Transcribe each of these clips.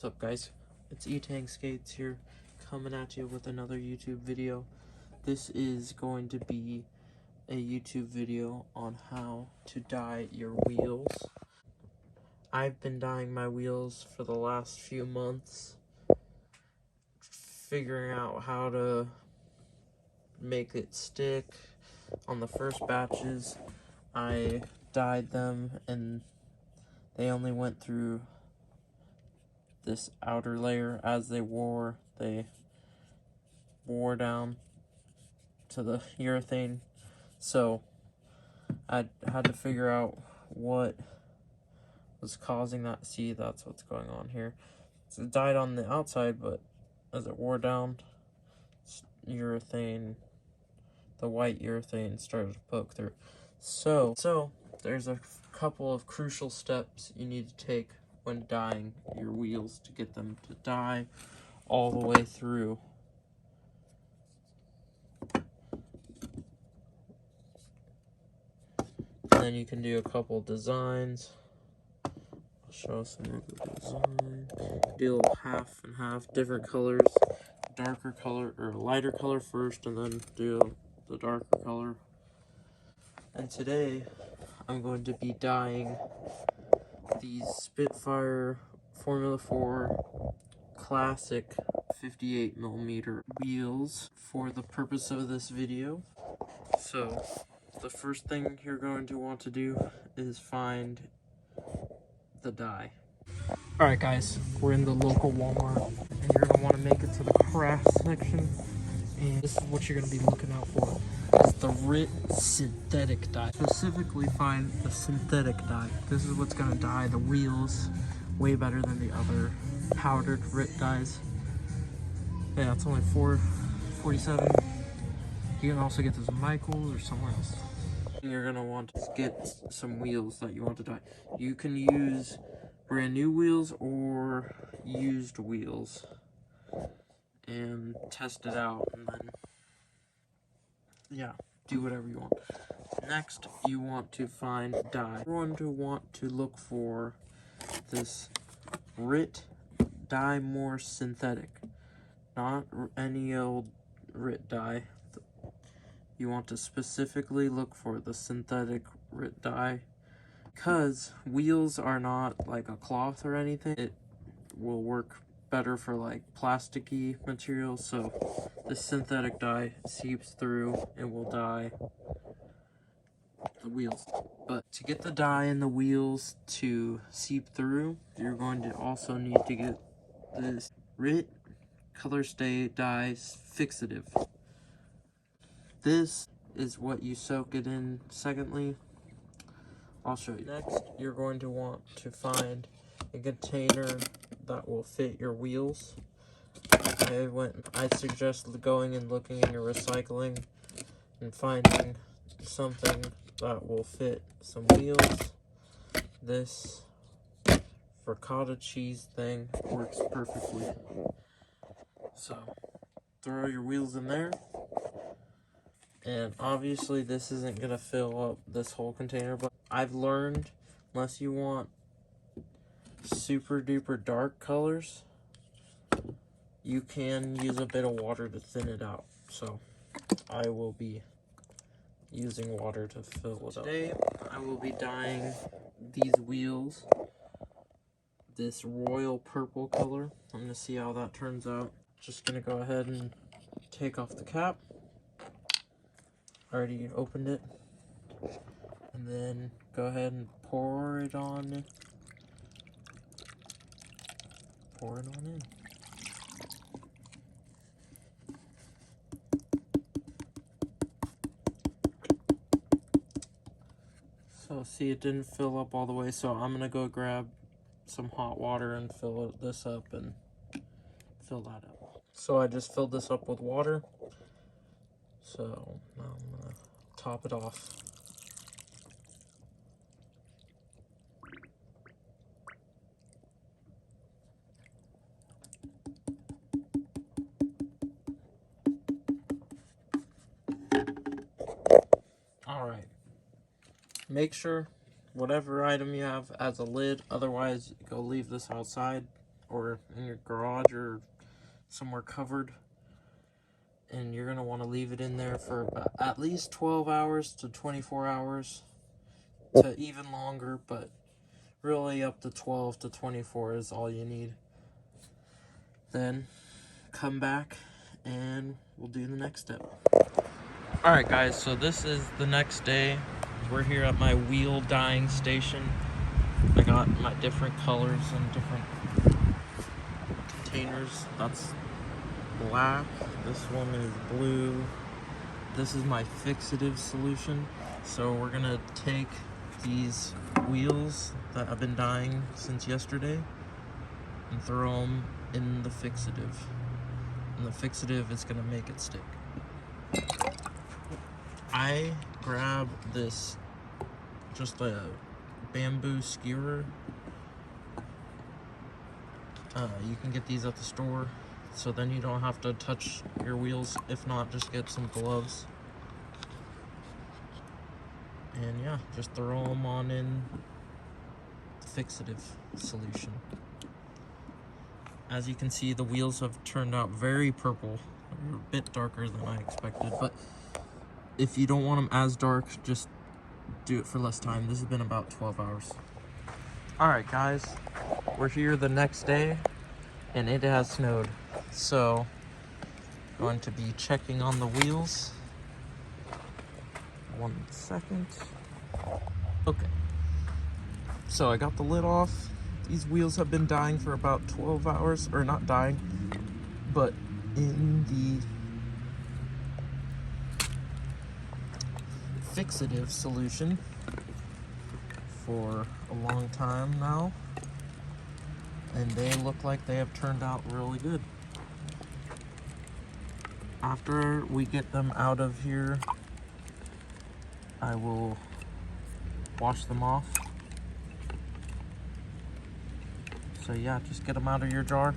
What's up, guys? It's Skates here, coming at you with another YouTube video. This is going to be a YouTube video on how to dye your wheels. I've been dyeing my wheels for the last few months, figuring out how to make it stick. On the first batches, I dyed them and they only went through this outer layer. As they wore down to the urethane, so I had to figure out what was causing that. See, that's what's going on here. So it dyed on the outside, but as it wore down, urethane, the white urethane started to poke through. So there's a couple of crucial steps you need to take when dyeing your wheels to get them to dye all the way through. And then you can do a couple designs. I'll show some of the design. Do a little half and half, different colors, darker color or lighter color first, and then do the darker color. And today I'm going to be dyeing these Spitfire Formula 4 classic 58mm wheels for the purpose of this video. So the first thing you're going to want to do is find the dye. Alright guys, we're in the local Walmart and you're going to want to make it to the craft section, and this is what you're going to be looking out for. It's the RIT synthetic dye. Specifically find the synthetic dye. This is what's going to dye the wheels way better than the other powdered RIT dyes. Yeah, it's only $4.47. You can also get this at Michael's or somewhere else. You're gonna want to get some wheels that you want to dye. You can use brand new wheels or used wheels and test it out, and then yeah, do whatever you want. Next, you want to find dye. You're going to want to look for this RIT Dye More Synthetic, not any old RIT dye. You want to specifically look for the synthetic RIT dye, because wheels are not like a cloth or anything. It will work better for like plasticky materials, so this synthetic dye seeps through and will dye the wheels. But to get the dye in the wheels to seep through, you're going to also need to get this RIT Color Stay Dye Fixative. This is what you soak it in. Secondly, I'll show you. Next, you're going to want to find a container that will fit your wheels. I suggest going and looking in your recycling and finding something that will fit some wheels. This ricotta cheese thing works perfectly. So throw your wheels in there. And obviously this isn't going to fill up this whole container, but I've learned, unless you want super duper dark colors, you can use a bit of water to thin it out. So I will be using water to fill it up. Today I will be dyeing these wheels this royal purple color. I'm going to see how that turns out. Just going to go ahead and take off the cap. Already opened it, and then go ahead and pour it on in. So see, it didn't fill up all the way, so I'm gonna go grab some hot water and fill this up and fill that up. So I just filled this up with water, so now I'm gonna top it off. Alright, make sure whatever item you have has a lid, otherwise go leave this outside or in your garage or somewhere covered. And you're going to want to leave it in there for about at least 12 hours to 24 hours to even longer, but really up to 12 to 24 is all you need. Then come back and we'll do the next step. Alright guys, so this is the next day. We're here at my wheel dyeing station. I got my different colors and different containers. That's black, this one is blue. This is my fixative solution. So we're gonna take these wheels that I've been dyeing since yesterday and throw them in the fixative. And the fixative is gonna make it stick. I grabbed this, just a bamboo skewer. You can get these at the store, so then you don't have to touch your wheels. If not, just get some gloves. And yeah, just throw them on in the fixative solution. As you can see, the wheels have turned out very purple. They're a bit darker than I expected, but if you don't want them as dark, just do it for less time. This has been about 12 hours. Alright guys, we're here the next day and it has snowed. So, going to be checking on the wheels. 1 second. Okay. So I got the lid off. These wheels have been dyeing for about 12 hours, or not dyeing, but in the fixative solution for a long time now, and they look like they have turned out really good. After we get them out of here, I will wash them off. So yeah, just get them out of your jar.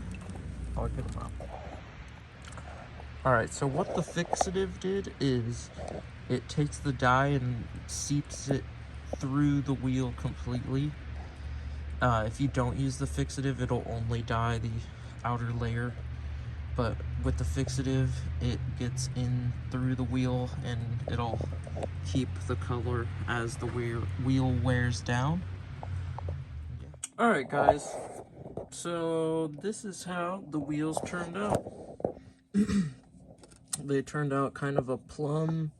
I'll get them out. Alright, so what the fixative did is it takes the dye and seeps it through the wheel completely. If you don't use the fixative, it'll only dye the outer layer. But with the fixative, it gets in through the wheel and it'll keep the color as the wheel wears down. Yeah. Alright guys, so this is how the wheels turned out. They turned out kind of a plum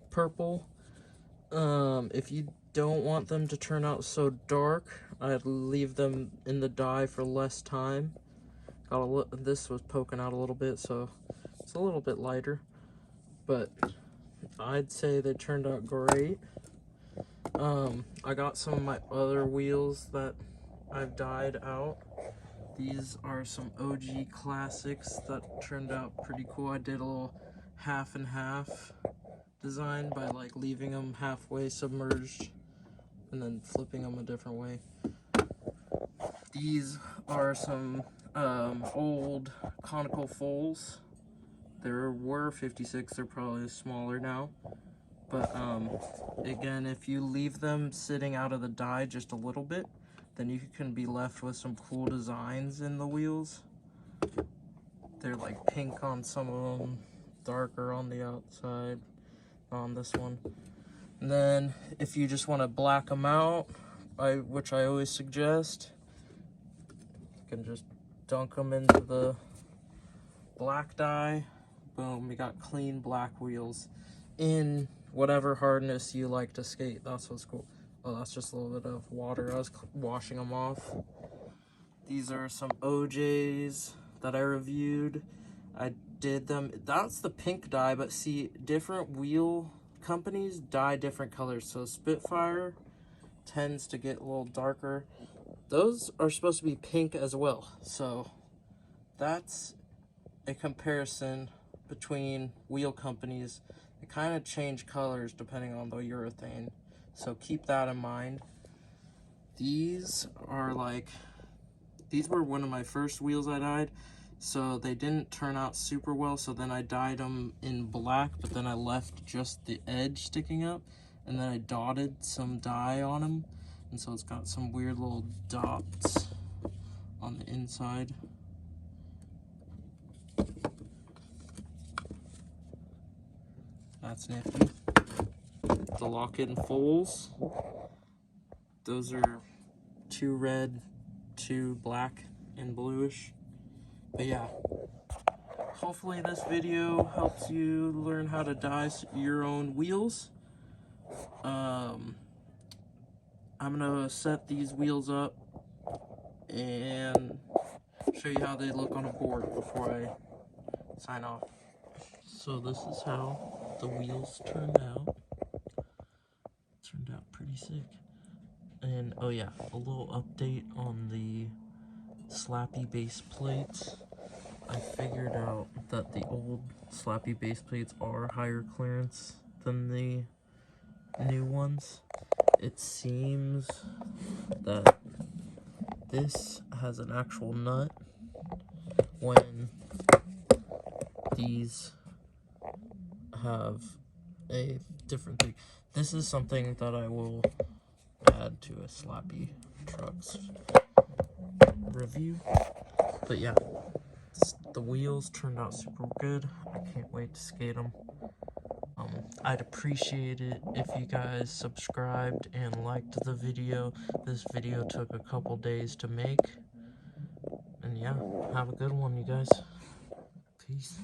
purple. If you don't want them to turn out so dark, I'd leave them in the dye for less time. This was poking out a little bit, so it's a little bit lighter, but I'd say they turned out great. I got some of my other wheels that I've dyed out. These are some OG classics that turned out pretty cool. I did a little half and half design by like leaving them halfway submerged and then flipping them a different way. These are some old conical foals. There were 56, they're probably smaller now. But again, if you leave them sitting out of the dye just a little bit, then you can be left with some cool designs in the wheels. They're like pink on some of them, darker on the outside on this one. And then if you just want to black them out, which I always suggest, you can just dunk them into the black dye. Boom, we got clean black wheels in whatever hardness you like to skate. That's what's cool. Oh, that's just a little bit of water. I was washing them off. These are some OJs that I reviewed. I did them. That's the pink dye, but see, different wheel companies dye different colors. So Spitfire tends to get a little darker. Those are supposed to be pink as well. So that's a comparison between wheel companies. They kind of change colors depending on the urethane. So keep that in mind. These were one of my first wheels I dyed, so they didn't turn out super well, so then I dyed them in black, but then I left just the edge sticking up, and then I dotted some dye on them, and so it's got some weird little dots on the inside. That's nifty. The lock-in foals. Those are 2 red, 2 black, and bluish. But yeah, hopefully this video helps you learn how to dye your own wheels. I'm gonna set these wheels up and show you how they look on a board before I sign off. So this is how the wheels turned out. Turned out pretty sick. And oh yeah, a little update on the slappy base plates. I figured out that the old slappy base plates are higher clearance than the new ones. It seems that this has an actual nut when these have a different thing. This is something that I will add to a slappy trucks review. But yeah, the wheels turned out super good. I can't wait to skate them. I'd appreciate it if you guys subscribed and liked the video. This video took a couple days to make. And yeah, have a good one, you guys. Peace.